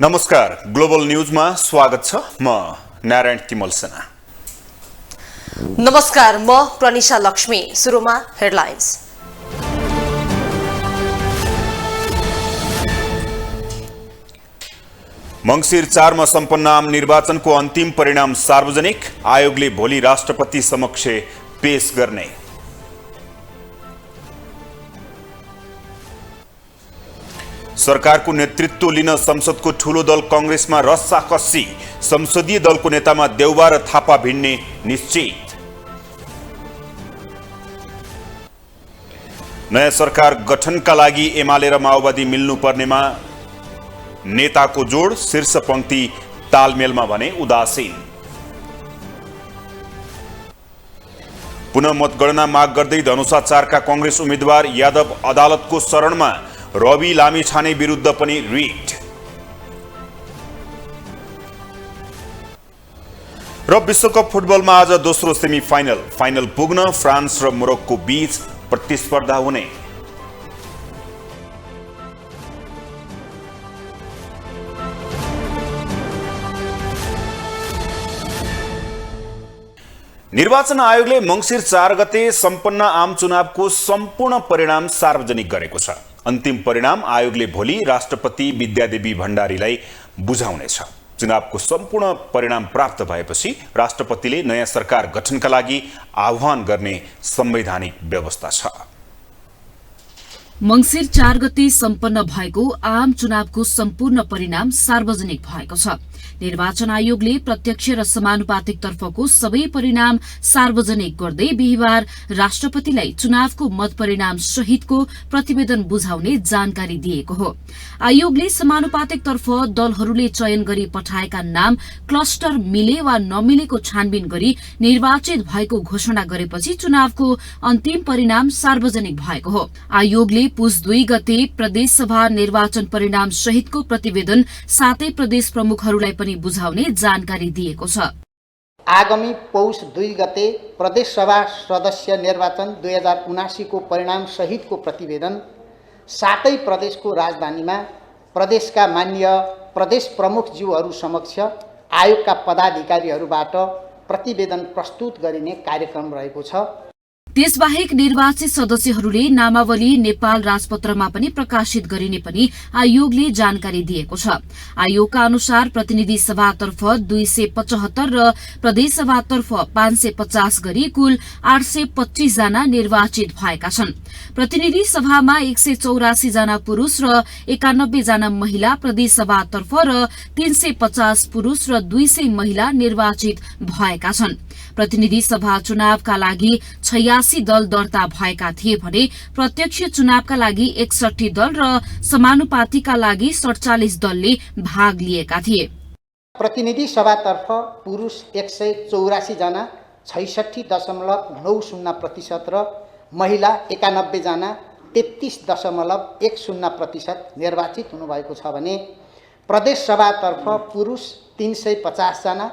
नमस्कार, ग्लोबल न्यूजमा स्वागत छ। म नारायण तिमल सेना। नमस्कार, म प्रनिशा लक्ष्मी। सुरुमा हेडलाइन्स। मंगिर 4 मा सम्पन्न आम निर्वाचनको अन्तिम परिणाम सार्वजनिक, आयोगले भोलि राष्ट्रपति समक्ष पेश गर्ने। सरकारको नेतृत्व लिन संसदको ठूलो दल कांग्रेसमा रस्साकस्सी, संसदीय दलको नेतामा देउबा र थापा भिड्ने निश्चित। नयाँ सरकार गठनका लागि एमाले र माओवादी मिल्नुपर्नेमा नेताको जोड, शीर्ष पंक्ति तालमेलमा भने उदासीन। पुनः मतगणना माग गर्दै धनुषा 4 का कांग्रेस उम्मेद्वार यादव अदालतको शरणमा, रवि लामिछाने विरुद्ध पनि रिट। र विश्वकप फुटबलमा आज दोस्रो फाइनल पुग्न फ्रान्स र मोरक्को बीच प्रतिस्पर्धा हुने। निर्वाचन आयोगले मंगिर 4 गते सम्पन्न आम चुनावको सम्पूर्ण परिणाम सार्वजनिक गरेको छ। अन्तिम परिणाम आयोगले भोलि राष्ट्रपति विद्यादेवी भण्डारीलाई बुझाउनेछ। चुनावको सम्पूर्ण परिणाम प्राप्त भएपछि राष्ट्रपतिले नयाँ सरकार गठनका लागि आह्वान गर्ने संवैधानिक व्यवस्था छ। मंगिर 4 गते सम्पन्न भएको आम चुनावको सम्पूर्ण परिणाम सार्वजनिक भएको छ। निर्वाचन आयोगले प्रत्यक्ष र समानुपातिक तर्फको सबै परिणाम सार्वजनिक गर्दै बिहीबार राष्ट्रपतिलाई चुनावको मत परिणाम सहितको प्रतिवेदन बुझाउने जानकारी दिएको हो। आयोगले समानुपातिक तर्फ दलहरूले चयन गरी पठाएका नाम क्लस्टर मिले वा नमिलेको छानबिन गरी निर्वाचित भएको घोषणा गरेपछि चुनावको अन्तिम परिणाम सार्वजनिक भएको हो। आयोगले पुस 2 गते प्रदेशसभा निर्वाचन परिणाम सहितको प्रतिवेदन सातै प्रदेश प्रमुखहरूलाई पनि बुझाउने जानकारी दिएको छ। आगामी पौष 2 गते प्रदेशसभा सदस्य निर्वाचन 2079 को परिणाम सहितको प्रतिवेदन सातै प्रदेशको राजधानीमा प्रदेशका मान्य प्रदेश प्रमुखज्यूहरू समक्ष आयोगका पदाधिकारीहरूबाट प्रतिवेदन प्रस्तुत गरिने कार्यक्रम रहेको छ। त्यसबाहेक निर्वाचित सदस्यहरूले नामावली नेपाल राजपत्रमा पनि प्रकाशित गरिने पनि आयोगले जानकारी दिएको छ। आयोगका अनुसार प्रतिनिधि सभातर्फ 275 र प्रदेश सभातर्फ 550 गरी कुल 825 जना निर्वाचित भएका छन्। प्रतिनिधि सभामा 184 जना पुरूष र 91 जना महिला, प्रदेश सभातर्फ र 350 पुरूष र 200 महिला निर्वाचित भएका छन्। प्रतिनिधि सभा चुनावका लागि 86 दल दर्ता भएका थिए भने प्रत्यक्ष चुनावका लागि 61 दल र समानुपातिका लागि 47 दलले भाग लिएका थिए। प्रतिनिधि सभातर्फ पुरूष 184 जना 66.90% र महिला 91 जना 33.10% निर्वाचित हुनुभएको छ भने प्रदेश सभातर्फ पुरूष 350 जना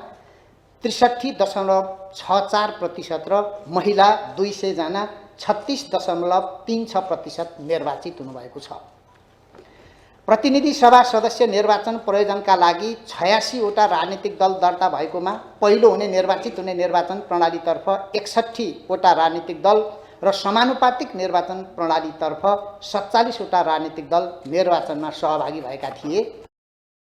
63.64% र महिला 200 जना 36.36% निर्वाचित हुनुभएको छ। प्रतिनिधि सभा सदस्य निर्वाचन प्रयोजनका लागि 86 वटा राजनीतिक दल दर्ता भएकोमा पहिलो हुने निर्वाचित हुने निर्वाचन प्रणालीतर्फ 61 वटा राजनीतिक दल र समानुपातिक निर्वाचन प्रणालीतर्फ 47 वटा राजनीतिक दल निर्वाचनमा सहभागी भएका थिए।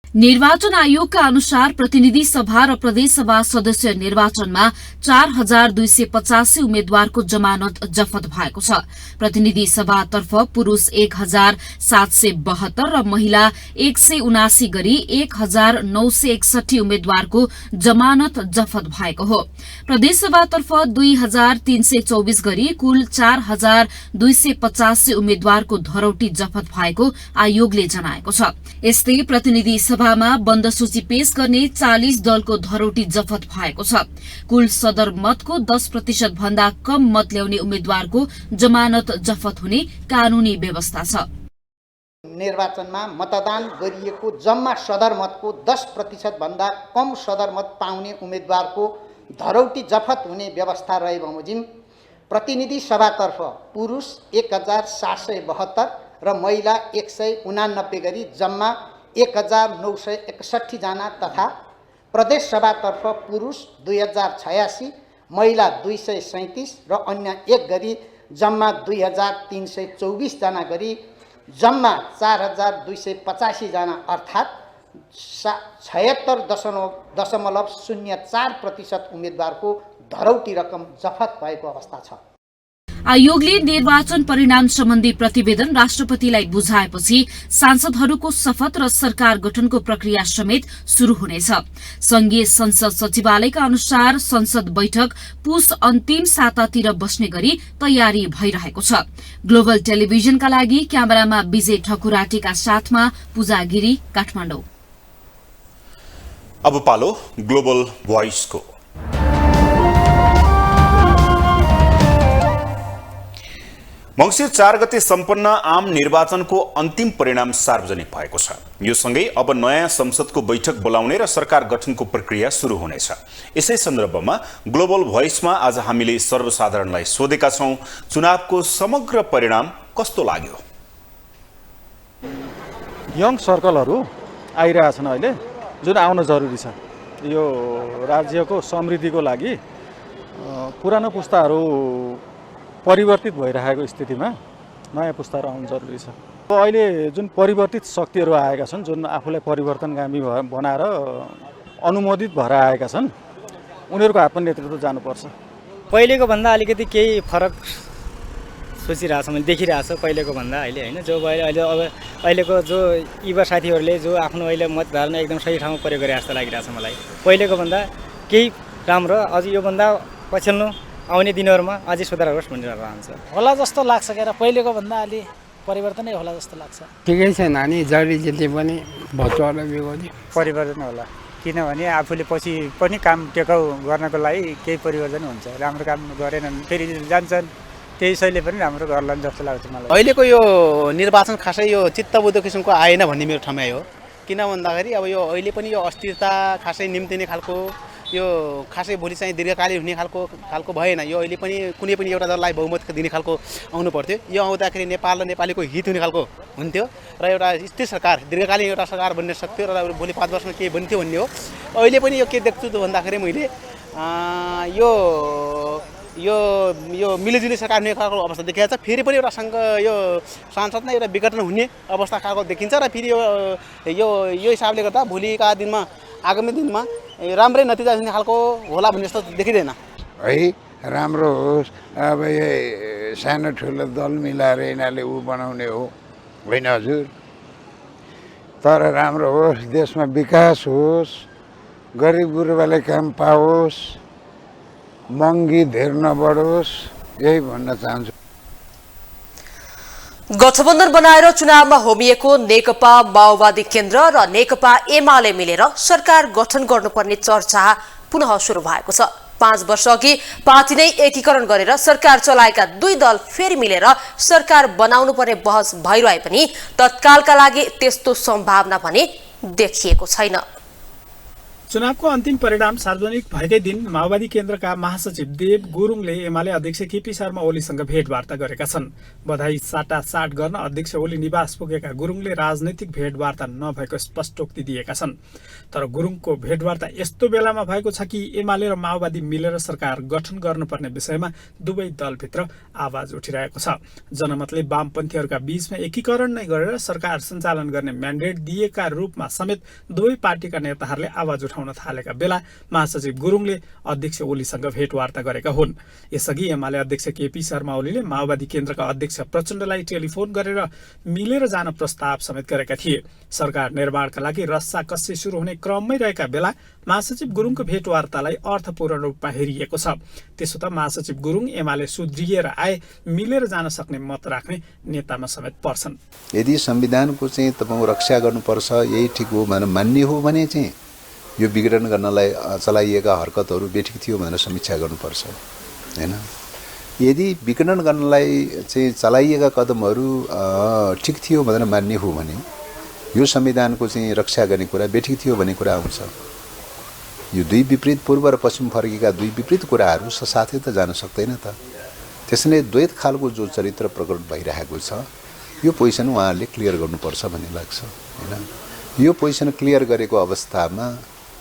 निर्वाचन आयोगका अनुसार प्रतिनिधि सभा र प्रदेश सभा सदस्य निर्वाचनमा 4285 उम्मेद्वारको जमानत जफत भएको छ। प्रतिनिधि सभातर्फ पुरूष 1772 र महिला 179 गरी 1961 उम्मेद्वारको जमानत जफत भएको हो। प्रदेश सभातर्फ 2324 गरी कुल 4285 उम्मेद्वारको धरौटी जफत भएको आयोगले जनाएको छ। यस्तै प्रतिनिधि सभामा बन्द सूची पेश गर्ने 40 दलको धरौटी जफत भएको छ। कुल सदर मतको 10% भन्दा कम मत ल्याउने उम्मेद्वारको जमानत जफत हुने कानूनी व्यवस्था छ। निर्वाचनमा मतदान गरिएको जम्मा सदर मतको 10% भन्दा कम सदर मत पाउने उम्मेद्वारको धरौटी जफत हुने व्यवस्था रहे बमोजिम प्रतिनिधि सभातर्फ पुरुष 1772 र महिला 189 गरी जम्मा 1961 जना तथा प्रदेश सभातर्फ पुरुष 2086, महिला 237 र अन्य एक गरी जम्मा 2324 जना गरी जम्मा 4285 जना अर्थात् 76.04% उम्मेदवारको धरौटी रकम जफत भएको अवस्था छ। आयोगले निर्वाचन परिणाम सम्बन्धी प्रतिवेदन राष्ट्रपतिलाई बुझाएपछि सांसदहरूको शपथ र सरकार गठनको प्रक्रिया समेत शुरू हुनेछ। संघीय संसद सचिवालयका अनुसार संसद बैठक पुस अन्तिम सातातिर बस्ने गरी तयारी भइरहेको छ। ग्लोबल टेलिभिजनका लागि क्यामेरामा विजय ठकुराटीका साथमा पूजा गिरी, काठमाडौँ। अब पालो ग्लोबल भोइसको। मंसिर 4 गते सम्पन्न आम निर्वाचनको अन्तिम परिणाम सार्वजनिक भएको छ। यो सँगै अब नयाँ संसदको बैठक बोलाउने र सरकार गठनको प्रक्रिया सुरु हुनेछ। यसै सन्दर्भमा ग्लोबल भोइसमा आज हामीले सर्वसाधारणलाई सोधेका छौं, चुनावको समग्र परिणाम कस्तो लाग्यो? यङ सर्कलहरू आइरहेछन् अहिले, जुन आउन जरुरी छ। यो राज्यको समृद्धिको लागि पुरानो पुस्ताहरू परिवर्तित भइरहेको स्थितिमा नयाँ पुस्ताहरू आउनु जरुरी छ। अहिले जुन परिवर्तित शक्तिहरू आएका छन्, जुन आफूलाई परिवर्तनगामी बनाएर अनुमोदित भएर आएका छन्, उनीहरूको हातमा नेतृत्व जानुपर्छ। पहिलेको भन्दा अलिकति केही फरक सोचिरहेछ, मैले देखिरहेको छु पहिलेको भन्दा अहिले होइन। जो अहिलेको जो युवा साथीहरूले जो आफ्नो अहिले मतदान एकदम सही ठाउँमा प्रयोग गरे जस्तो लागिरहेछ मलाई। पहिलेको भन्दा केही राम्रो, अझ योभन्दा पछिल्लो आउने दिनहरूमा अझै सुधार होस् भनेर रहन्छ होला जस्तो लाग्छ। क्या पहिलेको भन्दा अलि परिवर्तनै होला जस्तो लाग्छ। ठिकै छ नानी, जरी जति पनि भचुवालाई बिगाउने परिवर्तन होला, किनभने आफूले पछि पनि काम टेकाउ गर्नको लागि केही परिवर्तन हुन्छ। राम्रो काम गरेनन् फेरि जान्छन्, त्यसैले पनि राम्रो गर्ला जस्तो लाग्छ मलाई। अहिलेको यो निर्वाचन खासै यो चित्तबुद्ध किसिमको आएन भन्ने मेरो ठमाइ हो। किन भन्दाखेरि अब यो अहिले पनि यो अस्थिरता खासै निम्तिने खालको, यो खासै भोलि चाहिँ दीर्घकालीन हुने खालको भएन। यो अहिले पनि कुनै पनि एउटा दललाई बहुमत दिने खालको आउनु पर्थ्यो। यो आउँदाखेरि नेपाल र नेपालीको हित हुने खालको हुन्थ्यो र एउटा स्थिर सरकार, दीर्घकालीन एउटा सरकार बन्न सक्थ्यो र भोलि 5 वर्षमा के बन्थ्यो भन्ने हो। अहिले पनि यो के देख्छु त भन्दाखेरि मैले यो मिलिजुली सरकार हुने खालको अवस्था देखिएको छ। फेरि पनि एउटा यो सांसदमा एउटा विघटन हुने अवस्था खालको देखिन्छ र फेरि यो हिसाबले गर्दा भोलिका दिनमा, आगामी दिनमा राम्रै नतिजा दिने खालको होला भन्ने जस्तो देखिँदैन है। राम्रो होस्, अब यो सानो ठुलो दल मिलाएर यिनीहरूले बनाउने हो होइन हजुर। तर राम्रो होस्, देशमा विकास होस्, गरिब गुरुबाले काम पाओस्, महँगी धेर नबढोस्, यही भन्न चाहन्छु। गठबन्धन बनाएर चुनावमा होमिएको नेकपा माओवादी केन्द्र र नेकपा एमाले मिलेर सरकार गठन गर्नुपर्ने चर्चा पुनः सुरु भएको छ। 5 वर्ष अघि पार्टी नै एकीकरण गरेर सरकार चलाएका दुई दल फेरि मिलेर सरकार बनाउनु पर्ने बहस भइरहे पनि तत्कालका लागि त्यस्तो सम्भावना भने देखिएको छैन। चुनावको अन्तिम परिणाम सार्वजनिक भएकै दिन माओवादी केन्द्रका महासचिव देव गुरुङले एमाले अध्यक्ष केपी शर्मा ओलीसँग भेटवार्ता गरेका छन्। बधाई साटासाट गर्न अध्यक्ष ओली निवास पुगेका गुरुङले राजनैतिक भेटवार्ता नभएको स्पष्टोक्ति दिएका छन्। तर गुरुङको भेटवार्ता यस्तो बेलामा भएको छ कि एमाले र माओवादी मिलेर सरकार गठन गर्नुपर्ने विषयमा दुवै दलभित्र आवाज उठिरहेको छ। जनमतले वामपन्थीहरूका बीचमा एकीकरण नै गरेर सरकार सञ्चालन गर्ने म्यान्डेट दिएका रूपमा समेत दुवै पार्टीका नेताहरूले आवाज उठाउन थालेका बेला महासचिव गुरुङले अध्यक्ष ओलीसँग भेटवार्ता गरेका हुन्। यसअघि एमाले अध्यक्ष केपी शर्मा ओलीले माओवादी केन्द्रका अध्यक्ष प्रचण्डलाई टेलिफोन गरेर मिलेर जान प्रस्ताव समेत गरेका थिए। सरकार निर्माणका लागि रस्साकस्सी सुरु हुने क्रममै रहेका बेला महासचिव गुरुङको भेटवार्तालाई अर्थपूर्ण रूपमा हेरिएको छ। त्यसो त महासचिव गुरुङ एमाले सुध्रिएर आए मिलेर जान सक्ने मत राख्ने नेतामा समेत पर्छन्। यदि संविधानको चाहिँ तपाईँ रक्षा गर्नुपर्छ, यही ठिक हो भनेर मान्ने हो भने चाहिँ यो विघटन गर्नलाई चलाइएका हरकतहरू बेठिक थियो भनेर समीक्षा गर्नुपर्छ हैन। यदि विघटन गर्नलाई चाहिँ चलाइएका कदमहरू ठिक थियो भनेर मान्ने हो भने यो संविधानको चाहिँ रक्षा गर्ने कुरा बेठिक थियो भन्ने कुरा आउँछ। यो दुई विपरीत, पूर्व र पश्चिम फर्केका दुई विपरीत कुराहरू साथै त जान सक्दैन त। त्यसैले द्वैत खालको जो चरित्र प्रकट भइरहेको छ, यो पोजिसन उहाँहरूले क्लियर गर्नुपर्छ भन्ने लाग्छ हैन। यो पोजिसन क्लियर गरेको अवस्थामा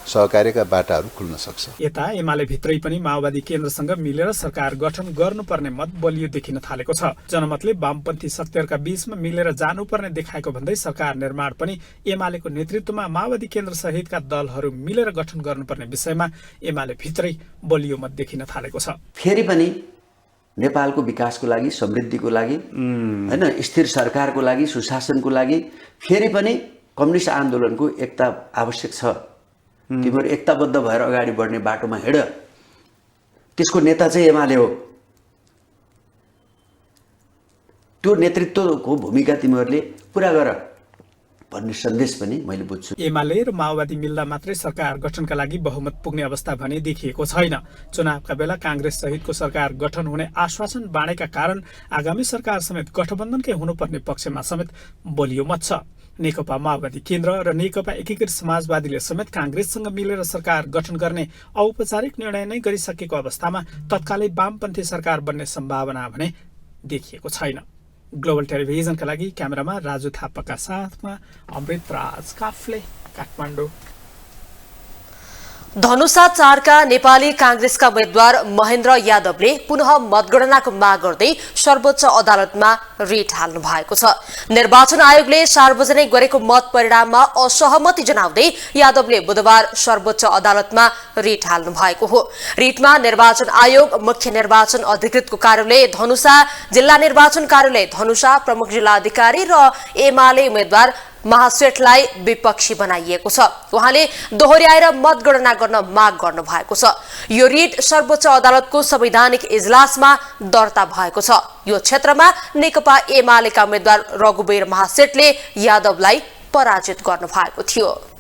सहकार्यका बाटाहरू खुल्न सक्छ। यता एमाले भित्रै पनि माओवादी केन्द्रसँग मिलेर सरकार गठन गर्नुपर्ने मत बलियो देखिन थालेको छ। जनमतले वामपन्थी शक्तिहरूका बीचमा मिलेर जानुपर्ने देखाएको भन्दै सरकार निर्माण पनि एमालेको नेतृत्वमा माओवादी केन्द्र सहितका दलहरू मिलेर गठन गर्नुपर्ने विषयमा एमाले भित्रै बलियो मत देखिन थालेको छ। फेरि पनि नेपालको विकासको लागि, समृद्धिको लागि, हैन, स्थिर सरकारको लागि, सुशासनको लागि फेरि पनि कम्युनिस्ट आन्दोलनको एकता आवश्यक छ। तिमीहरू एकताबद्ध भएर अगाडि बढ्ने बाटोमा हिँड। त्यसको नेता चाहिँ एमाले हो। त्यो नेतृत्वको भूमिका तिमीहरूले पुरा गर भन्ने सन्देश पनि मैले बुझ्छु। एमाले र माओवादी मिल्दा मात्रै सरकार गठनका लागि बहुमत पुग्ने अवस्था भने देखिएको छैन। चुनावका बेला कांग्रेस सहितको सरकार गठन हुने आश्वासन बाँडेका कारण आगामी सरकार समेत गठबन्धनकै हुनुपर्ने पक्षमा समेत बलियो मत छ। नेकपा माओवादी केन्द्र र नेकपा एकीकृत समाजवादीले समेत कांग्रेससँग मिलेर सरकार गठन गर्ने औपचारिक निर्णय नै गरिसकेको अवस्थामा तत्कालै वामपन्थी सरकार बन्ने सम्भावना भने देखिएको छैन। ग्लोबल टेलिभिजनका लागि क्यामेरामा राजु थापाका साथमा अमृत राज काफ्ले, काठमाडौँ। धनुषा 4 का नेपाली कांग्रेसका उम्मेद्वार महेन्द्र यादवले पुनः मतगणनाको माग गर्दै सर्वोच्च अदालतमा रिट हाल्नु भएको छ। निर्वाचन आयोगले सार्वजनिक गरेको मत परिणाममा असहमति जनाउँदै यादवले बुधबार सर्वोच्च अदालतमा रिट हाल्नु भएको हो। रिटमा निर्वाचन आयोग, मुख्य निर्वाचन अधिकृतको कार्यालय धनुषा, जिल्ला निर्वाचन कार्यालय धनुषा, प्रमुख जिल्ला अधिकारी र एमाले उम्मेद्वार महासेठलाई विपक्षी बनाइएको छ। उहाँले दोहोर्याएर मतगणना गर्न माग गर्नु भएको छ। यो रिट सर्वोच्च अदालतको संवैधानिक इजलासमा दर्ता भएको छ। यो क्षेत्रमा नेकपा एमालेका उम्मेद्वार रघुवीर महासेठले यादवलाई पराजित गर्नु भएको थियो।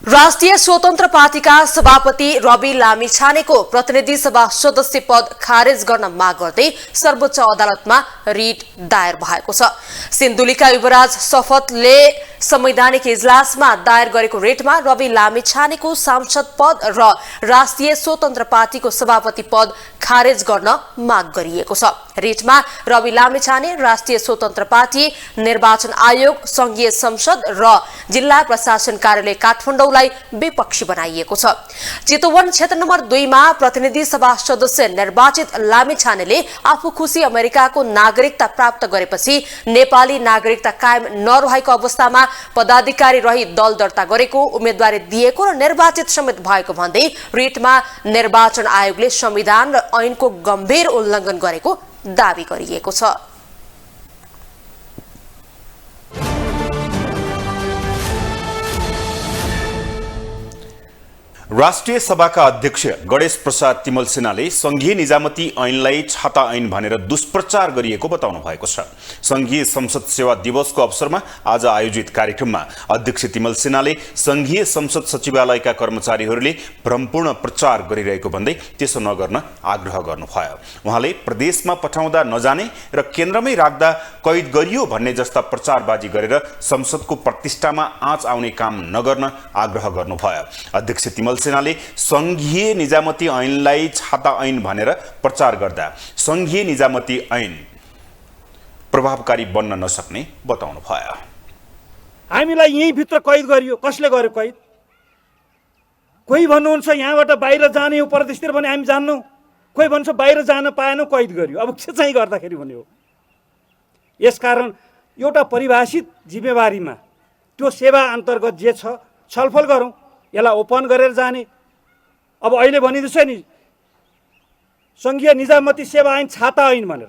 राष्ट्रिय स्वतन्त्र पार्टीका सभापति रवि लामिछानेको प्रतिनिधि सभा सदस्य पद खारेज गर्न माग गर्दै सर्वोच्च अदालतमा रिट दायर भएको छ। सिन्धुलीका युवराज शपथले संवैधानिक इजलासमा दायर गरेको रिटमा रवि लामिछानेको सांसद पद र राष्ट्रिय स्वतन्त्र पार्टीको सभापति पद खारेज गर्न माग गरिएको छ। रिटमा रवि लामिछाने, राष्ट्रिय स्वतन्त्र पार्टी, निर्वाचन आयोग, संघीय संसद र जिल्ला प्रशासन कार्यालय काठमाडौँलाई विपक्षी बनाइएको छ। चितवन क्षेत्र नम्बर 2 मा प्रतिनिधि सभा सदस्य निर्वाचित लामिछानेले आफू खुशी अमेरिकाको नागरिकता प्राप्त गरेपछि नेपाली नागरिकता कायम नरहेको अवस्थामा पदाधिकारी रही दल दर्ता गरेको, उम्मेदवारी दिएको र निर्वाचित समेत भएको भन्दै रिटमा निर्वाचन आयोगले संविधान र ऐनको गम्भीर उल्लङ्घन गरेको दावी गरिएको छ। राष्ट्रिय सभाका अध्यक्ष गणेश प्रसाद तिमल सिन्हाले संघीय निजामती ऐनलाई छाता ऐन भनेर दुष्प्रचार गरिएको बताउनु भएको छ। संघीय संसद सेवा दिवसको अवसरमा आज आयोजित कार्यक्रममा अध्यक्ष तिमल सिन्हाले संघीय संसद सचिवालयका कर्मचारीहरूले भ्रमपूर्ण प्रचार गरिरहेको भन्दै त्यसो नगर्न आग्रह गर्नुभयो। उहाँले प्रदेशमा पठाउँदा नजाने र केन्द्रमै राख्दा कैद गरियो भन्ने जस्ता प्रचारबाजी गरेर संसदको प्रतिष्ठामा आँच आउने काम नगर्न आग्रह गर्नुभयो। अध्यक्ष तिमल सिन्हाले संघीय निजामती ऐनलाई छाता ऐन भनेर प्रचार गर्दा संघीय निजामती ऐन प्रभावकारी बन्न नसक्ने बताउनु भयो। हामीलाई यही भित्र कैद गरियो। कसले गर्यो कैद? कोही भन्नुहुन्छ यहाँबाट बाहिर जाने हो परदेशतिर भने हामी जान्नौ, कोही भन्छ बाहिर जान पाएन कैद गरियो। अब के चाहिँ गर्दाखेरि भन्यो। यसकारण एउटा परिभाषित जिम्मेवारीमा त्यो सेवा अन्तर्गत जे छ छलफल गरौँ, यसलाई ओपन गरेर जाने। अब अहिले भनिदिन्छ नि संघीय निजामती सेवा ऐन छाता ऐन भनेर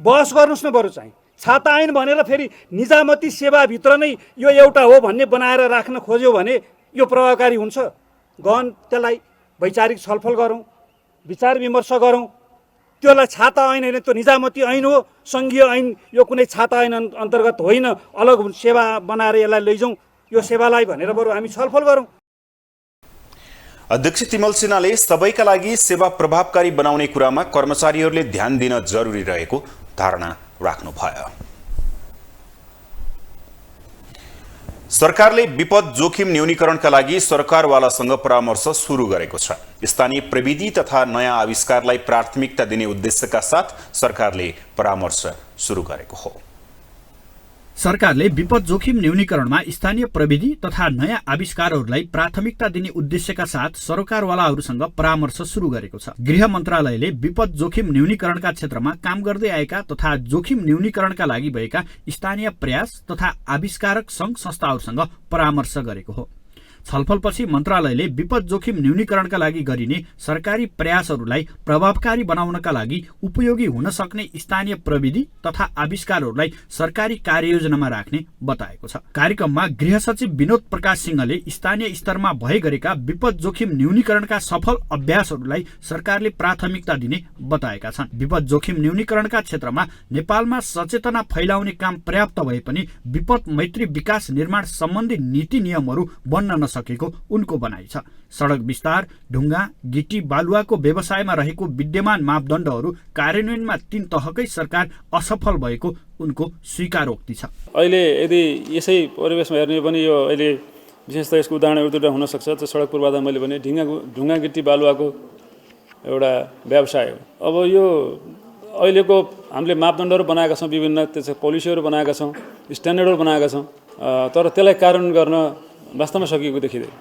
बहस गर्नुस् न। बरु चाहिँ छाता ऐन भनेर फेरि निजामती सेवाभित्र नै यो एउटा हो भन्ने बनाएर राख्न खोज्यो भने यो प्रभावकारी हुन्छ। गहन त्यसलाई वैचारिक छलफल गरौँ, विचार विमर्श गरौँ। त्यसलाई छाता ऐन होइन, त्यो निजामती ऐन हो, संघीय ऐन यो कुनै छाता ऐन अन्तर्गत होइन। अलग सेवा बनाएर यसलाई लैजाउँ यो सेवालाई भनेर बरु हामी छलफल गरौँ। अध्यक्ष तिमल सिन्हाले सबैका लागि सेवा प्रभावकारी बनाउने कुरामा कर्मचारीहरूले ध्यान दिन जरुरी रहेको धारणा राख्नुभयो। सरकारले विपद जोखिम न्यूनीकरणका लागि सरकारवालासँग परामर्श सुरु गरेको छ। स्थानीय प्रविधि तथा नयाँ आविष्कारलाई प्राथमिकता दिने उद्देश्यका साथ सरकारले परामर्श सुरु गरेको हो। सरकारले विपद जोखिम न्यूनीकरणमा स्थानीय प्रविधि तथा नयाँ आविष्कारहरूलाई प्राथमिकता दिने उद्देश्यका साथ सरकारवालाहरूसँग परामर्श सुरु गरेको छ। गृह मन्त्रालयले विपद जोखिम न्यूनीकरणका क्षेत्रमा काम गर्दै आएका तथा जोखिम न्यूनीकरणका लागि भएका स्थानीय प्रयास तथा आविष्कारक सङ्घ संस्थाहरूसँग परामर्श गरेको हो। छलफलपछि मन्त्रालयले विपद जोखिम न्यूनीकरणका लागि गरिने सरकारी प्रयासहरूलाई प्रभावकारी बनाउनका लागि उपयोगी हुन सक्ने स्थानीय प्रविधि तथा आविष्कारहरूलाई सरकारी कार्ययोजनामा राख्ने बताएको छ। कार्यक्रममा गृह सचिव विनोद प्रकाश सिंहले स्थानीय स्तरमा भए गरेका विपद जोखिम न्यूनीकरणका सफल अभ्यासहरूलाई सरकारले प्राथमिकता दिने बताएका छन्। विपद जोखिम न्यूनीकरणका क्षेत्रमा नेपालमा सचेतना फैलाउने काम पर्याप्त भए पनि विपद मैत्री विकास निर्माण सम्बन्धी नीति नियमहरू बन्न सकेको उनको भनाइ छ। सडक विस्तार, ढुङ्गा, गिटी, बालुवाको व्यवसायमा रहेको विद्यमान मापदण्डहरू कार्यान्वयनमा 3 तहकै सरकार असफल भएको उनको स्वीकारोक्ति छ। अहिले यदि यसै परिवेशमा हेर्ने पनि यो अहिले विशेष त यसको उदाहरण एउटा हुन सक्छ। त्यो सडक पूर्वाधार मैले भने ढुङ्गा गिटी बालुवाको एउटा व्यवसाय हो। अब यो अहिलेको हामीले मापदण्डहरू बनाएका छौँ, विभिन्न त्यसको पोलिसीहरू बनाएका छौँ, स्ट्यान्डर्डहरू बनाएका छौँ, तर त्यसलाई कार्यान्वयन गर्न वास्तवमा सकिएको देखिँदैन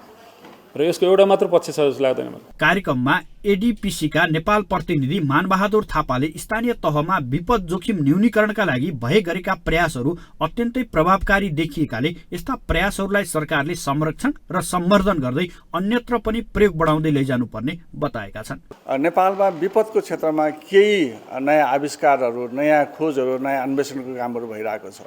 र यसको एउटा मात्र पक्ष छ जस्तो लाग्दैन मलाई। कार्यक्रममा एडीपीसीका नेपाल प्रतिनिधि मानबहादुर थापाले स्थानीय तहमा विपद जोखिम न्यूनीकरणका लागि भए गरेका प्रयासहरू अत्यन्तै प्रभावकारी देखिएकाले यस्ता प्रयासहरूलाई सरकारले संरक्षण र सम्वर्धन गर्दै अन्यत्र पनि प्रयोग बढाउँदै लैजानुपर्ने बताएका छन्। नेपालमा विपदको क्षेत्रमा केही नयाँ आविष्कारहरू, नयाँ खोजहरू, नयाँ अन्वेषणको कामहरू भइरहेको छ।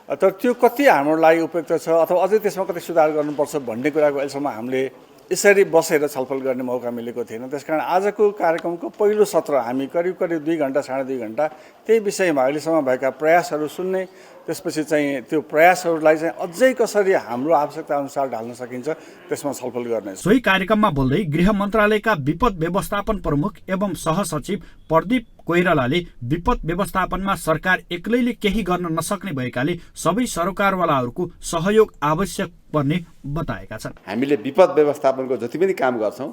तर त्यो कति हाम्रो लागि उपयुक्त छ अथवा अझै त्यसमा कति सुधार गर्नुपर्छ भन्ने कुराको अहिलेसम्म हामीले यसरी बसेर छलफल गर्ने मौका मिलेको थिएन। त्यसकारण आजको कार्यक्रमको पहिलो सत्र हामी करिब 2 घण्टा, 2.5 घण्टा त्यही विषयमा अहिलेसम्म भएका प्रयासहरू सुन्ने, त्यसपछि चाहिँ त्यो प्रयासहरूलाई चाहिँ अझै कसरी हाम्रो आवश्यकता अनुसार ढाल्न सकिन्छ त्यसमा छलफल गर्ने। सोही कार्यक्रममा बोल्दै गृह मन्त्रालयका विपद व्यवस्थापन प्रमुख एवं सहसचिव प्रदीप कोइरालाले विपद व्यवस्थापनमा सरकार एक्लैले केही गर्न नसक्ने भएकाले सबै सरकारवालाहरूको सहयोग आवश्यक पर्ने बताएका छन्। हामीले विपद व्यवस्थापनको जति पनि काम गर्छौँ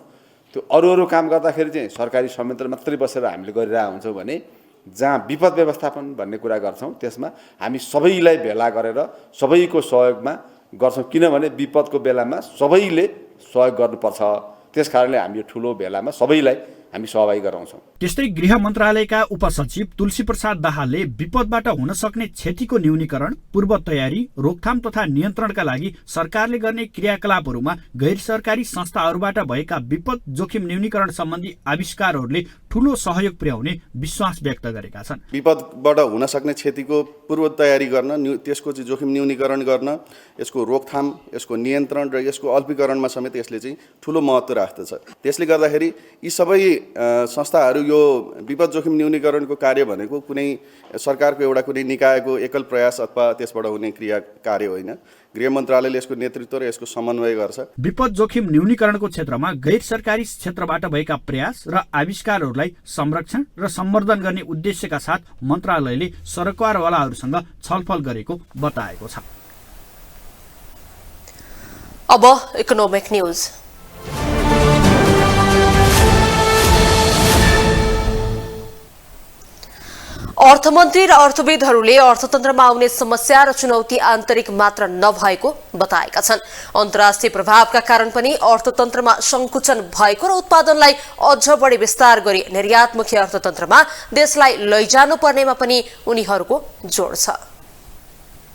त्यो अरू काम गर्दाखेरि चाहिँ सरकारी संयन्त्र मात्रै बसेर हामीले गरिरहेका हुन्छौँ भने जहाँ विपद व्यवस्थापन भन्ने कुरा गर्छौँ त्यसमा हामी सबैलाई भेला गरेर सबैको सहयोगमा गर्छौँ, किनभने विपदको बेलामा सबैले सहयोग गर्नुपर्छ। त्यसकारणले हामी यो ठुलो भेलामा सबैलाई हामी सहभागी गराउँछौँ। त्यस्तै गृह मन्त्रालयका उपसचिव तुलसी प्रसाद दाहालले विपदबाट हुन सक्ने क्षतिको न्यूनीकरण, पूर्व तयारी, रोकथाम तथा नियन्त्रणका लागि सरकारले गर्ने क्रियाकलापहरूमा गैर सरकारी संस्थाहरूबाट भएका विपद जोखिम न्यूनीकरण सम्बन्धी आविष्कारहरूले ठूलो सहयोग पुर्याउने विश्वास व्यक्त गरेका छन्। विपदबाट हुन सक्ने क्षतिको पूर्व तयारी गर्न, त्यसको चाहिँ जोखिम न्यूनीकरण गर्न, यसको रोकथाम, यसको नियन्त्रण र यसको अल्पीकरणमा समेत यसले चाहिँ ठूलो महत्त्व राख्दछ। त्यसले गर्दाखेरि यी सबै संस्थाहरू यो विपद जोखिम न्यूनीकरणको कार्य भनेको कुनै सरकारको एउटा कुनै निकायको एकल प्रयास अथवा त्यसबाट हुने क्रिया कार्य होइन। गृह मन्त्रालयले यसको नेतृत्व र यसको समन्वय गर्छ। विपद जोखिम न्यूनीकरणको क्षेत्रमा गैर सरकारी क्षेत्रबाट भएका प्रयास र आविष्कारहरूलाई संरक्षण र सम्वर्धन गर्ने उद्देश्यका साथ मन्त्रालयले सरकारवालाहरूसँग छलफल गरेको बताएको छ। अब इकोनोमिक न्यूज। अर्थमन्त्री र अर्थविदहरूले अर्थतन्त्रमा आउने समस्या र चुनौती आन्तरिक मात्र नभएको बताएका छन्। अन्तर्राष्ट्रिय प्रभावका कारण पनि अर्थतन्त्रमा संकुचन भएको र उत्पादनलाई अझ बढी विस्तार गरी निर्यातमुखी अर्थतन्त्रमा देशलाई लैजानु पर्नेमा पनि उनीहरूको जोड छ।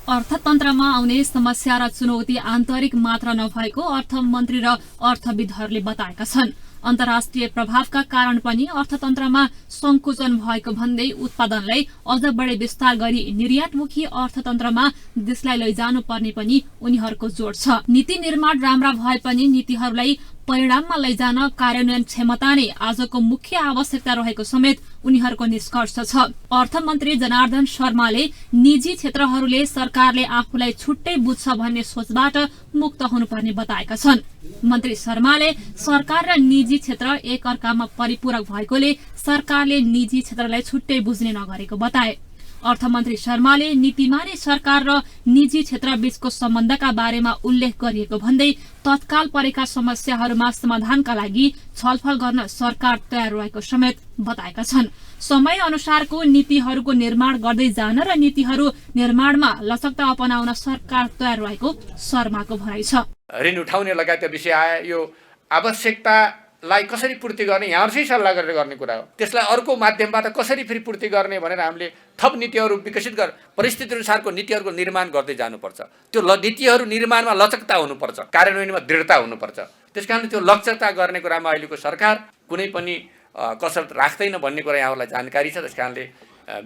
अर्थतन्त्रमा आउने समस्या र चुनौती आन्तरिक मात्र नभएको अर्थमन्त्री र अर्थविदहरूले बताएका छन्। अन्तर्राष्ट्रिय प्रभावका कारण पनि अर्थतन्त्रमा संकुचन भएको भन्दै उत्पादनलाई अझ बढी विस्तार गरी निर्यातमुखी अर्थतन्त्रमा देशलाई लैजानु पर्ने पनि उनीहरूको जोड छ। नीति निर्माण राम्रा भए पनि नीतिहरूलाई परिणाममा लैजान कार्यान्वयन क्षमता नै आजको मुख्य आवश्यकता रहेको समेत उनीहरूको निष्कर्ष छ। अर्थमन्त्री जनार्दन शर्माले निजी क्षेत्रहरूले सरकारले आफूलाई छुट्टै बुझ्छ भन्ने सोचबाट मुक्त हुनुपर्ने बताएका छन्। मन्त्री शर्माले सरकार र निजी क्षेत्र एक अर्कामा परिपूरक भएकोले सरकारले निजी क्षेत्रलाई छुट्टै बुझ्ने नगरेको बताए। अर्थमन्त्री शर्माले नीतिमा नै सरकार र निजी क्षेत्र बीचको सम्बन्धका बारेमा उल्लेख गरिएको भन्दै तत्काल परेका समस्याहरूमा समाधानका लागि छलफल गर्न सरकार तयार रहेको समेत बताएका छन्। समय अनुसारको नीतिहरूको निर्माण गर्दै जान र नीतिहरू निर्माणमा लचकता अपनाउन सरकार तयार रहेको शर्माको भनाइ छ। ऋण उठाउने लगायतका विषय आए, यो आवश्यकतालाई कसरी पूर्ति गर्ने यहाँहरूसँग सल्लाह गरेर गर्ने कुरा हो। त्यसलाई अर्को माध्यमबाट कसरी फेरि पूर्ति गर्ने भनेर हामीले थप नीतिहरू विकसित गरेर परिस्थिति अनुसारको नीतिहरूको निर्माण गर्दै जानुपर्छ। त्यो नीतिहरू निर्माणमा लचकता हुनुपर्छ, कार्यान्वयनमा दृढता हुनुपर्छ। त्यसकारण त्यो लचकता गर्ने कुरामा अहिलेको सरकार कुनै पनि कसरत राख्दैन भन्ने कुरा यहाँहरूलाई जानकारी छ। त्यसकारणले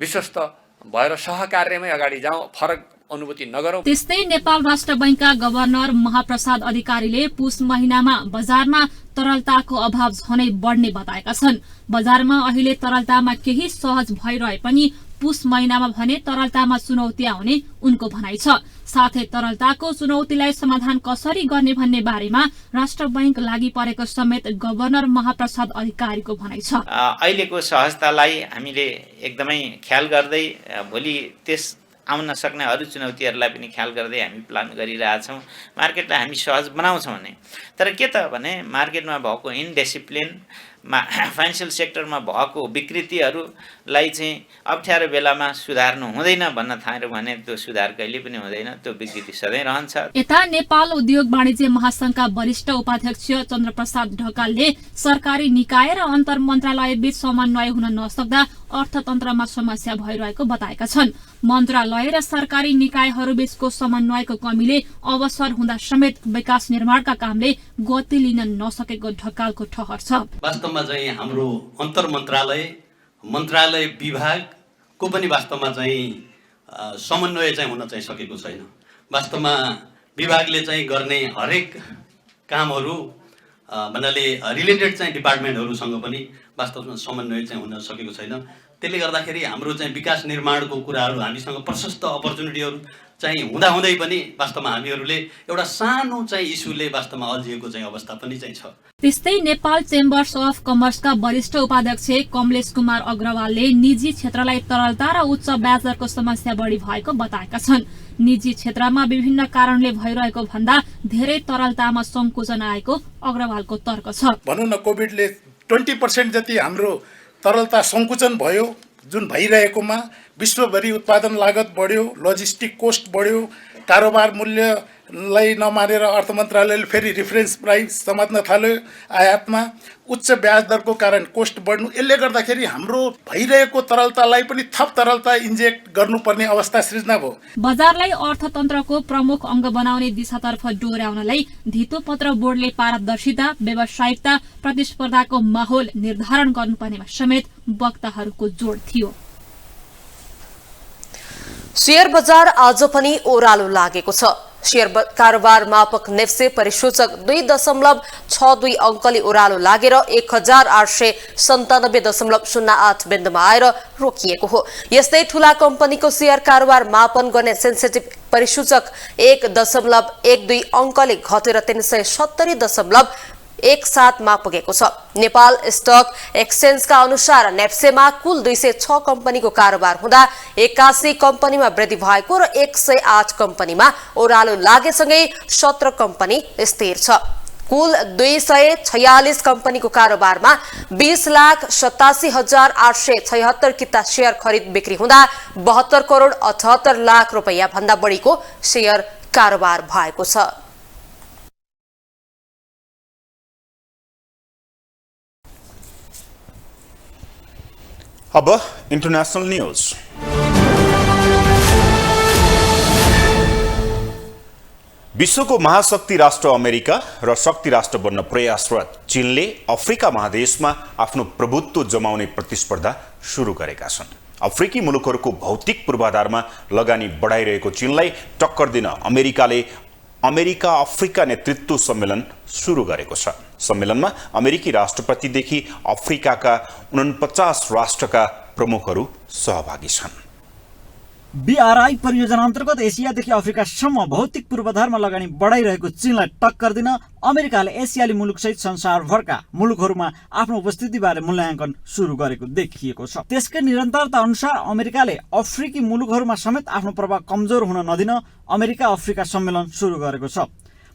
विश्वस्त भएर सहकार्यमै अगाडि जाउँ, फरक अनुभूति नगरौँ। त्यस्तै नेपाल राष्ट्र बैंकका गभर्नर महाप्रसाद अधिकारीले पुस महिनामा बजारमा तरलताको अभाव झनै बढ्ने बताएका छन्। बजारमा अहिले तरलतामा केही सहज भइरहे पनि पुस महिनामा भने तरलतामा चुनौती आउने उनको भनाइ छ। साथै तरलताको चुनौतीलाई समाधान कसरी गर्ने भन्ने बारेमा राष्ट्र बैंक लागि परेको समेत गभर्नर महाप्रसाद अधिकारीको भनाइ छ। अहिलेको सहजतालाई हामीले एकदमै ख्याल गर्दै भोलि त्यस आउन सक्ने अरू चुनौतीहरूलाई पनि ख्याल गर्दै हामी प्लान गरिरहेछौँ। मार्केटलाई हामी सहज बनाउँछौँ भने, तर के त भने मार्केटमा भएको इनडिसिप्लिनमा फाइनेन्सियल सेक्टरमा भएको विकृतिहरूलाई चाहिँ अप्ठ्यारो बेलामा सुधार्नु हुँदैन भन्न थाल्यो भने त्यो सुधार कहिले पनि हुँदैन, त्यो विकृति सधैँ रहन्छ। यता नेपाल उद्योग वाणिज्य महासंघका वरिष्ठ उपाध्यक्ष चन्द्रप्रसाद ढकालले सरकारी निकाय र अन्तर मन्त्रालय बीच समन्वय हुन नसक्दा अर्थतन्त्रमा समस्या भइरहेको बताएका छन्। मन्त्रालय र सरकारी निकायहरू बीचको समन्वयको कमीले अवसर हुँदा समेत विकास निर्माणका कामले गति लिन नसकेको ढकालको ठहर छ। वास्तवमा चाहिँ हाम्रो अन्तर मन्त्रालय विभागको पनि वास्तवमा चाहिँ समन्वय चाहिँ हुन चाहिँ सकेको छैन। वास्तवमा विभागले चाहिँ गर्ने हरेक कामहरू भन्नाले रिलेटेड चाहिँ डिपार्टमेन्टहरूसँग पनि वास्तवमा समन्वय चाहिँ हुन सकेको छैन। त्यसले गर्दाखेरि हाम्रो चाहिँ विकास निर्माणको कुराहरू हामीसँग प्रशस्त अपर्च्युनिटीहरू चाहिँ हुँदाहुँदै पनि वास्तवमा हामीहरूले एउटा सानो चाहिँ इस्युले वास्तवमा अल्झिएको चाहिँ अवस्था पनि चाहिँ छ। त्यस्तै नेपाल चेम्बर्स अफ कमर्सका वरिष्ठ उपाध्यक्ष कमलेश कुमार अग्रवालले निजी क्षेत्रलाई तरलता र उच्च ब्याज दरको समस्या बढी भएको बताएका छन्। निजी क्षेत्रमा विभिन्न कारणले भइरहेको भन्दा धेरै तरलतामा संकुचन आएको अग्रवालको तर्क छ। भनौँ न, कोभिडले 20% जति हाम्रो तरलता संकुचन भयो, जुन भइरहेकोमा विश्वभरि उत्पादन लागत बढ्यो, लजिस्टिक कोस्ट बढ्यो, कारोबार मूल्यलाई नमानेर अर्थ मन्त्रालयले फेरि रिफरेन्स प्राइस समात्न थाल्यो, आयातमा उच्च ब्याज दरको कारण कोस्ट बढ्नु, यसले गर्दाखेरि हाम्रो भइरहेको तरलतालाई पनि थप तरलता इन्जेक्ट गर्नुपर्ने अवस्था सृजना भयो। बजारलाई अर्थतन्त्रको प्रमुख अङ्ग बनाउने दिशातर्फ डोर्याउनलाई धितोपत्र बोर्डले पारदर्शिता, व्यावसायिकता, प्रतिस्पर्धाको माहौल निर्धारण गर्नुपर्नेमा समेत वक्ताहरूको जोड थियो। शेयर बजार आज पनि ओह्रालो लागेको छ। शेयर कारोबार मापक नेप्से परिसूचक 2.62 अंकले ओह्रालो लागेर 1897.08 बिन्दुमा आएर रोकिएको हो। यस्तै ठूला कम्पनीको शेयर कारोबार मापन गर्ने सेन्सिटिभ परिसूचक 1.12 अंकले घटेर 370.17 मा पुगेको छ। नेपाल स्टक एक्सचेन्जका अनुसार नेप्सेमा कुल 206 कम्पनीको कारोबार हुँदा 81 कम्पनीमा वृद्धि भएको र 108 कम्पनीमा ओह्रालो लागेसँगै 17 कम्पनी स्थिर छ। कुल 246 कम्पनीको कारोबारमा 20,87,876 किता शेयर खरिद बिक्री हुँदा 72 करोड 78 लाख रुपैयाँ भन्दा बढीको शेयर कारोबार भएको छ। अब इन्टरनेशनल न्यूज। विश्वको महाशक्ति राष्ट्र अमेरिका र शक्ति राष्ट्र बन्न प्रयासरत चीनले अफ्रिका महादेशमा आफ्नो प्रभुत्व जमाउने प्रतिस्पर्धा सुरु गरेका छन्। अफ्रिकी मुलुकहरूको भौतिक पूर्वाधारमा लगानी बढाइरहेको चीनलाई टक्कर दिन अमेरिकाले अमेरिका अफ्रिका नेतृत्व सम्मेलन सुरु गरेको छ। सम्मेलनमा अमेरिकी राष्ट्रपतिदेखि अफ्रिकाका 49 राष्ट्रका प्रमुखहरू सहभागी छन्। BRI परियोजना अन्तर्गत एसियादेखि अफ्रिकासम्म भौतिक पूर्वाधारमा लगानी बढाइरहेको चीनलाई टक्कर दिन अमेरिकाले एसियाली मुलुकसहित संसारभरका मुलुकहरूमा आफ्नो उपस्थितिबारे मूल्याङ्कन सुरु गरेको देखिएको छ। त्यसकै निरन्तरता अनुसार अमेरिकाले अफ्रिकी मुलुकहरूमा समेत आफ्नो प्रभाव कमजोर हुन नदिन अमेरिका अफ्रिका सम्मेलन सुरु गरेको छ।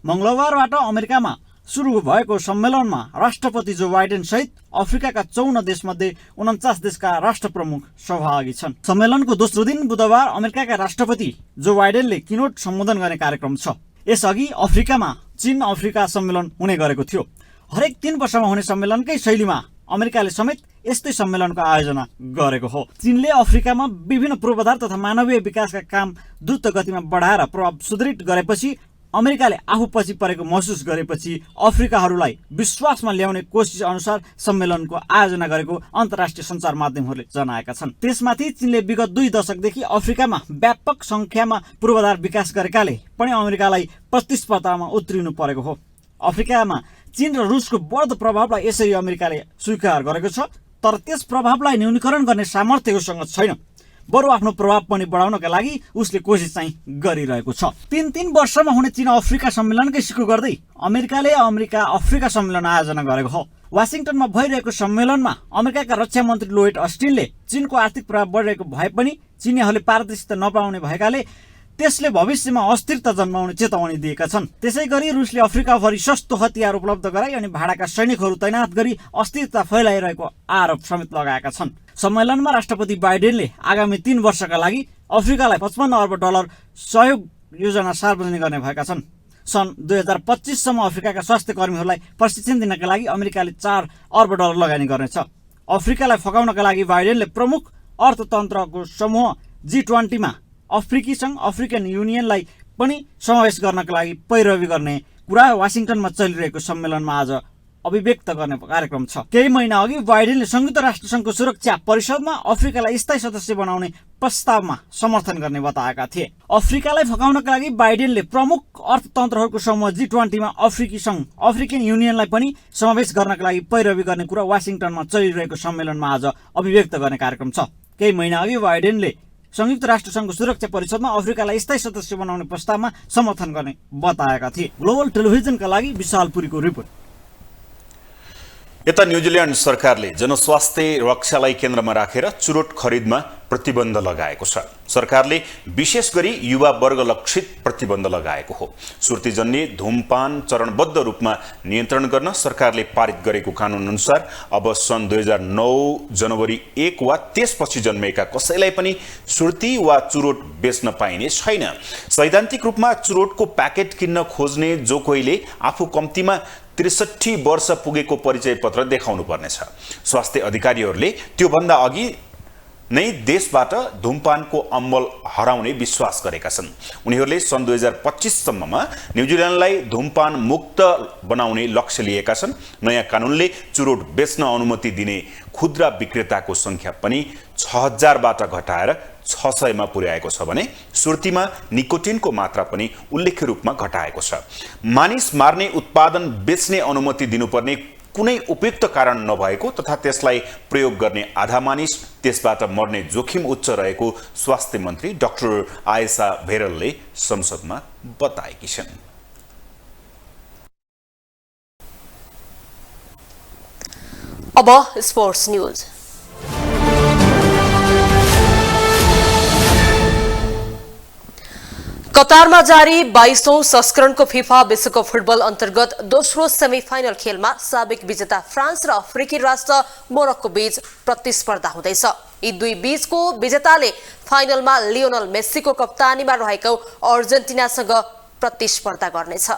मंगलबारबाट अमेरिकामा सुरु भएको सम्मेलनमा राष्ट्रपति जो बाइडेन सहित अफ्रिकाका 54 देशमध्ये 49 देशका राष्ट्र प्रमुख सहभागी छन्। सम्मेलनको दोस्रो दिन बुधबार अमेरिकाका राष्ट्रपति जो बाइडेनले किनोट सम्बोधन गर्ने कार्यक्रम छ। यसअघि अफ्रिकामा चीन अफ्रिका सम्मेलन हुने गरेको थियो। हरेक 3 वर्षमा हुने सम्मेलनकै शैलीमा अमेरिकाले समेत यस्तै सम्मेलनको आयोजना गरेको हो। चीनले अफ्रिकामा विभिन्न पूर्वाधार तथा मानवीय विकासका काम द्रुत गतिमा बढाएर प्रभाव सुदृढ गरेपछि अमेरिकाले आफू पछि परेको महसुस गरेपछि अफ्रिकाहरूलाई विश्वासमा ल्याउने कोसिस अनुसार सम्मेलनको आयोजना गरेको अन्तर्राष्ट्रिय सञ्चार माध्यमहरूले जनाएका छन्। त्यसमाथि चीनले विगत 2 दशकदेखि अफ्रिकामा व्यापक संख्यामा पूर्वाधार विकास गरेकाले पनि अमेरिकालाई प्रतिस्पर्धामा उत्रिनु परेको हो। अफ्रिकामा चीन र रुसको बढ्दो प्रभावलाई यसरी अमेरिकाले स्वीकार गरेको छ, तर त्यस प्रभावलाई न्यूनीकरण गर्ने सामर्थ्य उसँग छैन। बरु आफ्नो प्रभाव पनि बढाउनका लागि उसले कोसिस चाहिँ गरिरहेको छ। 3 वर्षमा हुने चीन अफ्रिका सम्मेलनकै सिको गर्दै अमेरिकाले अमेरिका अफ्रिका सम्मेलन आयोजना गरेको हो। वाशिंगटनमा भइरहेको सम्मेलनमा अमेरिकाका रक्षा मन्त्री लोयड अस्टिनले चीनको आर्थिक प्रभाव बढिरहेको भए पनि चीनीहरूले पारदर्शिता नपाउने भएकाले त्यसले भविष्यमा अस्थिरता जन्माउने चेतावनी दिएका छन्। त्यसैगरी रुसले अफ्रिकाभरि सस्तो हतियार उपलब्ध गराई अनि भाडाका सैनिकहरू तैनात गरी अस्थिरता फैलाइरहेको आरोप समेत लगाएका छन्। सम्मेलनमा राष्ट्रपति बाइडेनले आगामी 3 वर्षका लागि अफ्रिकालाई $55 अर्ब सहयोग योजना सार्वजनिक गर्ने भएका छन्। सन् 2025 सम्म अफ्रिकाका स्वास्थ्य कर्मीहरूलाई प्रशिक्षण दिनका लागि अमेरिकाले $4 अर्ब लगानी गर्नेछ। अफ्रिकालाई फकाउनका लागि बाइडेनले प्रमुख अर्थतन्त्रको समूह G20 मा अफ्रिकी संघ अफ्रिकन युनियनलाई पनि समावेश गर्नका लागि पैरवी गर्ने कुरा वाशिंगटनमा चलिरहेको सम्मेलनमा आज अभिव्यक्त गर्ने कार्यक्रम छ। केही महिना अघि बाइडेनले संयुक्त राष्ट्र संघको सुरक्षा परिषदमा अफ्रिकालाई स्थायी सदस्य बनाउने प्रस्तावमा समर्थन गर्ने बताएका थिए। अफ्रिकालाई फकाउनका लागि बाइडेनले प्रमुख अर्थतन्त्रहरूको समूह G20 मा अफ्रिकी संघ अफ्रिकन युनियनलाई पनि समावेश गर्नका लागि पैरवी गर्ने कुरा वाशिंगटनमा चलिरहेको सम्मेलनमा आज अभिव्यक्त गर्ने कार्यक्रम छ। केही महिना अघि बाइडेनले संयुक्त राष्ट्र संघको सुरक्षा परिषदमा अफ्रिकालाई स्थायी सदस्य बनाउने प्रस्तावमा समर्थन गर्ने बताएका थिए। ग्लोबल टेलिभिजनका लागि विशालपुरीको रिपोर्ट। यता न्युजिल्यान्ड सरकारले जनस्वास्थ्य रक्षालाई केन्द्रमा राखेर चुरोट खरिदमा प्रतिबन्ध लगाएको छ। सरकारले विशेष गरी युवा वर्ग लक्षित प्रतिबन्ध लगाएको हो। सुर्तीजन्य धूमपान चरणबद्ध रूपमा नियन्त्रण गर्न सरकारले पारित गरेको कानून अनुसार अब सन् 2009 जनवरी 1 वा त्यसपछि जन्मेका कसैलाई पनि सुर्ती वा चुरोट बेच्न पाइने छैन। सैद्धान्तिक रूपमा चुरोटको प्याकेट किन्न खोज्ने जो कोहीले आफू कम्तीमा 63 वर्ष पुगेको परिचय पत्र देखाउनु पर्नेछ। स्वास्थ्य अधिकारीहरूले त्योभन्दा अघि नै देशबाट धूमपानको अमल हराउने विश्वास गरेका छन्। उनीहरूले सन् 2025 सम्ममा न्युजिल्यान्डलाई धूमपान मुक्त बनाउने लक्ष्य लिएका छन्। नयाँ कानूनले चुरोट बेच्न अनुमति दिने खुद्रा विक्रेताको संख्या पनि 6000 बाट घटाएर 600 मा पुर्याएको छ भने सुर्तीमा निकोटिनको मात्रा पनि उल्लेख्य रूपमा घटाएको छ। मानिस मार्ने उत्पादन बेच्ने अनुमति दिनुपर्ने कुनै उपयुक्त कारण नभएको तथा त्यसलाई प्रयोग गर्ने आधा मानिस त्यसबाट मर्ने जोखिम उच्च रहेको स्वास्थ्य मन्त्री डाक्टर आयशा भेरलले संसदमा बताएकी छन्। अब स्पोर्ट्स न्यूज। कतारमा जारी 22औं संस्करणको फिफा विश्वकप फुटबल अन्तर्गत दोस्रो सेमिफाइनल खेलमा साबिक विजेता फ्रान्स र अफ्रिकी राष्ट्र मोरक्को बीच प्रतिस्पर्धा हुँदैछ। यी दुई बीचको विजेताले फाइनलमा लियोनल मेस्सीको कप्तानीमा रहेको अर्जेन्टिनासँग प्रतिस्पर्धा गर्नेछ।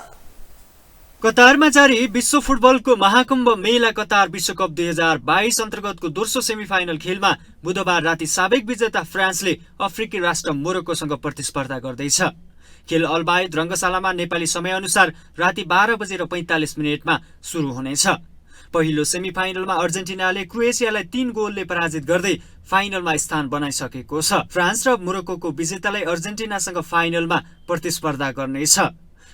कतारमा जारी विश्व फुटबलको महाकुम्भ मेला कतार विश्वकप 2022 अन्तर्गतको दोस्रो सेमिफाइनल खेलमा बुधबार राति साबिक विजेता फ्रान्सले अफ्रिकी राष्ट्र मोरक्कोसँग प्रतिस्पर्धा गर्दैछ। खेल अल्बायद रंगशालामा नेपाली समयअनुसार राति 12:45 सुरु हुनेछ। पहिलो सेमिफाइनलमा अर्जेन्टिनाले क्रोएसियालाई 3 गोलले पराजित गर्दै फाइनलमा स्थान बनाइसकेको छ। फ्रान्स र मोरक्कोको विजेतालाई अर्जेन्टिनासँग फाइनलमा प्रतिस्पर्धा गर्नेछ।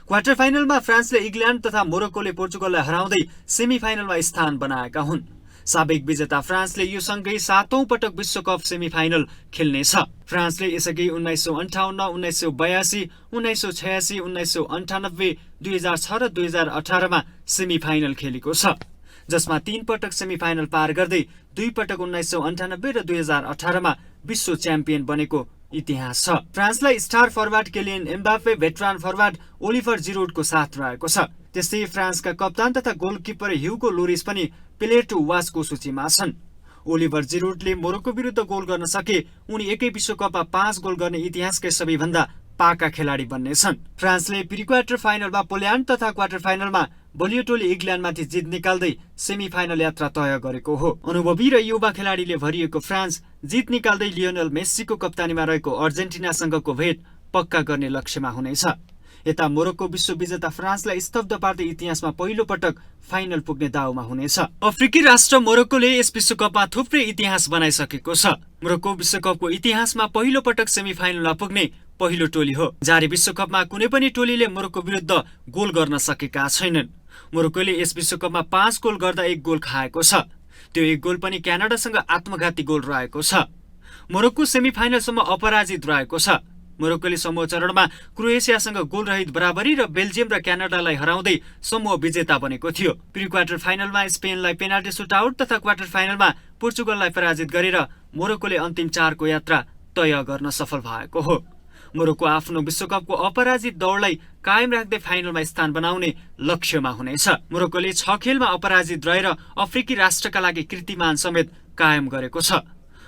क्वार्टर फाइनलमा फ्रान्सले इङ्ग्ल्यान्ड तथा मोरक्कोले पोर्चुगललाई हराउँदै सेमिफाइनलमा स्थान बनाएका हुन्। साबिक विजेता फ्रान्सले यो सँगै 7औं पटक विश्वकप सेमिफाइनल खेल्नेछ। फ्रान्सले यसअघि 1958, 1982, 1986, 1998, 2006 र 2018 मा सेमिफाइनल खेलेको छ, जसमा 3 पटक सेमिफाइनल पार गर्दै 2 पटक 1998 र 2018 मा विश्व च्याम्पियन बनेको इतिहास छ। फ्रान्सलाई star forward Kylian Mbappe, veteran forward Olivier जिरोडको साथ रहेको छ। त्यस्तै फ्रान्सका कप्तान तथा गोलकिपर ह्युगो लोरिस पनि प्लेयर टु वाचको सूचीमा छन्। ओलिभर जिरोडले मोरोक्को विरुद्ध गोल गर्न सके उनी एकै विश्वकपमा 5 गोल गर्ने इतिहासकै सबैभन्दा पाका खेलाडी बन्नेछन्। फ्रान्सले प्री क्वार्टर फाइनलमा पोल्यान्ड तथा क्वार्टर फाइनलमा बलियो टोली इङ्ल्यान्डमाथि जित निकाल्दै सेमिफाइनल यात्रा तय गरेको हो। अनुभवी र युवा खेलाडीले भरिएको फ्रान्स जित निकाल्दै लियोनल मेस्सीको कप्तानीमा रहेको अर्जेन्टिनासँगको भेट पक्का गर्ने लक्ष्यमा हुनेछ। यता मोरोक्को विश्व विजेता फ्रान्सलाई स्तब्ध पार्दै इतिहासमा पहिलो पटक फाइनल पुग्ने दाउमा हुनेछ। अफ्रिकी राष्ट्र मोरोक्कोले यस विश्वकपमा थुप्रै इतिहास बनाइसकेको छ। मोरोक्को विश्वकपको इतिहासमा पहिलो पटक सेमिफाइनलमा पुग्ने पहिलो टोली हो। जारी विश्वकपमा कुनै पनि टोलीले मोरोक्को विरुद्ध गोल गर्न सकेका छैनन्। मोरोक्कोले यस विश्वकपमा 5 गोल गर्दा 1 गोल खाएको छ। त्यो 1 गोल पनि क्यानाडासँग आत्मघाती गोल रहेको छ। मोरोक्को सेमिफाइनलसम्म अपराजित रहेको छ। मोरोक्कोले समूह चरणमा क्रोएसियासँग गोल रहित बराबरी र बेल्जियम र क्यानाडालाई हराउँदै समूह विजेता बनेको थियो। प्री क्वार्टर फाइनलमा स्पेनलाई पेनाल्टी सुटआउट तथा क्वार्टर फाइनलमा पोर्चुगललाई पराजित गरेर मोरोक्कोले अन्तिम 4 को यात्रा तय गर्न सफल भएको हो। मोरोक्को आफ्नो विश्वकपको अपराजित दौडलाई कायम राख्दै फाइनलमा स्थान बनाउने लक्ष्यमा हुनेछ। मोरोक्कोले 6 खेलमा अपराजित रहेर अफ्रिकी राष्ट्रका लागि कीर्तिमान समेत कायम गरेको छ।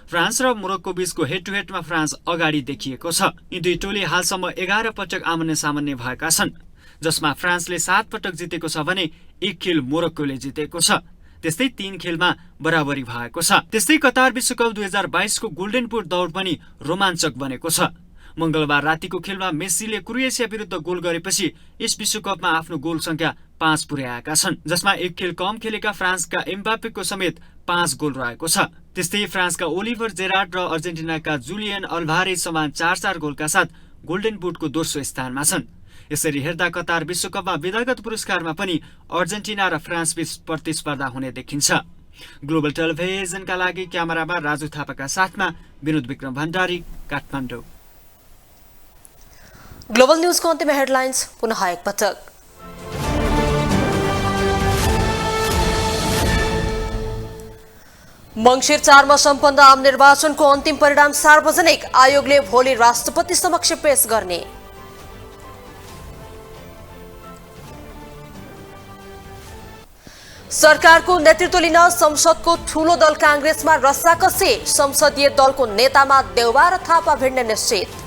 फ्रान्स र मोरोक्को बीचको हेड टु हेडमा फ्रान्स अगाडि देखिएको छ। यी दुई टोली हालसम्म 11 पटक आमने सामने भएका छन्, जसमा फ्रान्सले 7 पटक जितेको छ भने 1 खेल मोरोक्कोले जितेको छ। त्यस्तै 3 खेलमा बराबरी भएको छ। त्यस्तै कतार विश्वकप 2022 को गोल्डन बुट दौड पनि रोमाञ्चक बनेको छ। मंगलबार रातिको खेलमा मेस्सीले क्रोएसिया विरुद्ध गोल गरेपछि यस विश्वकपमा आफ्नो गोल संख्या 5 पुर्याएका छन्, जसमा 1 खेल कम खेलेका फ्रान्सका एम्बापेको समेत 5 गोल रहेको छ। त्यस्तै फ्रान्सका ओलिभर जेरार्ड र अर्जेन्टिनाका जुलियन अल्भारेज समान 4-4 गोलका साथ गोल्डन बुटको दोस्रो स्थानमा छन्। यसरी हेर्दा कतार विश्वकपमा विधागत पुरस्कारमा पनि अर्जेन्टिना र फ्रान्स बीच प्रतिस्पर्धा हुने देखिन्छ। ग्लोबल टेलिभिजनका लागि क्यामेरामा राजु थापाका साथमा विनोद विक्रम भण्डारी, काठमाडौँ। ग्लोबल न्यूजको अन्तिम हेडलाइन्स पुनः एकपटक। मंगिर 4 मा सम्पन्न आम निर्वाचनको अन्तिम परिणाम सार्वजनिक, आयोगले भोलि राष्ट्रपति समक्ष पेश गर्ने। सरकारको नेतृत्व लिन संसदको ठूलो दल कांग्रेसमा रस्साकसी, संसदीय दलको नेतामा देउवा र थापा भिड्ने निश्चित।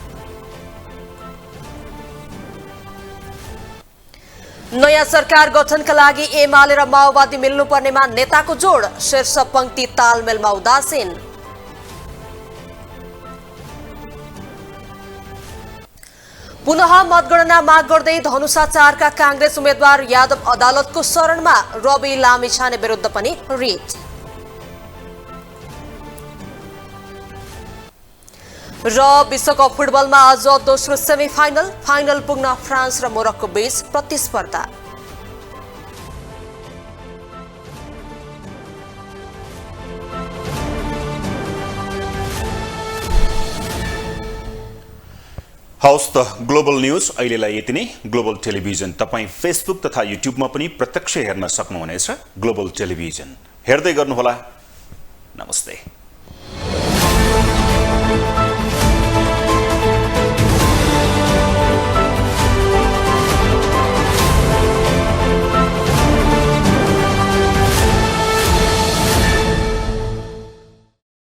नयाँ सरकार गठनका लागि एमाले र माओवादी मिल्नुपर्नेमा नेताको जोड, शीर्ष पंक्ति तालमेलमा उदासीन। पुनः मतगणना माग गर्दै धनुषा 4 का कांग्रेस उम्मेद्वार यादव अदालतको शरणमा, रवि लामिछाने विरुद्ध पनि रिट। र विश्वकप फुटबलमा आज दोस्रो सेमिफाइनल, फाइनल पुग्न फ्रान्स र मोरोक्को बीच प्रतिस्पर्धा। हवस् त ग्लोबल न्यूज अहिलेलाई यति नै। ग्लोबल टेलिभिजन तपाईँ फेसबुक तथा युट्युबमा पनि प्रत्यक्ष हेर्न सक्नुहुनेछ। ग्लोबल टेलिभिजन हेर्दै गर्नुहोला। नमस्ते।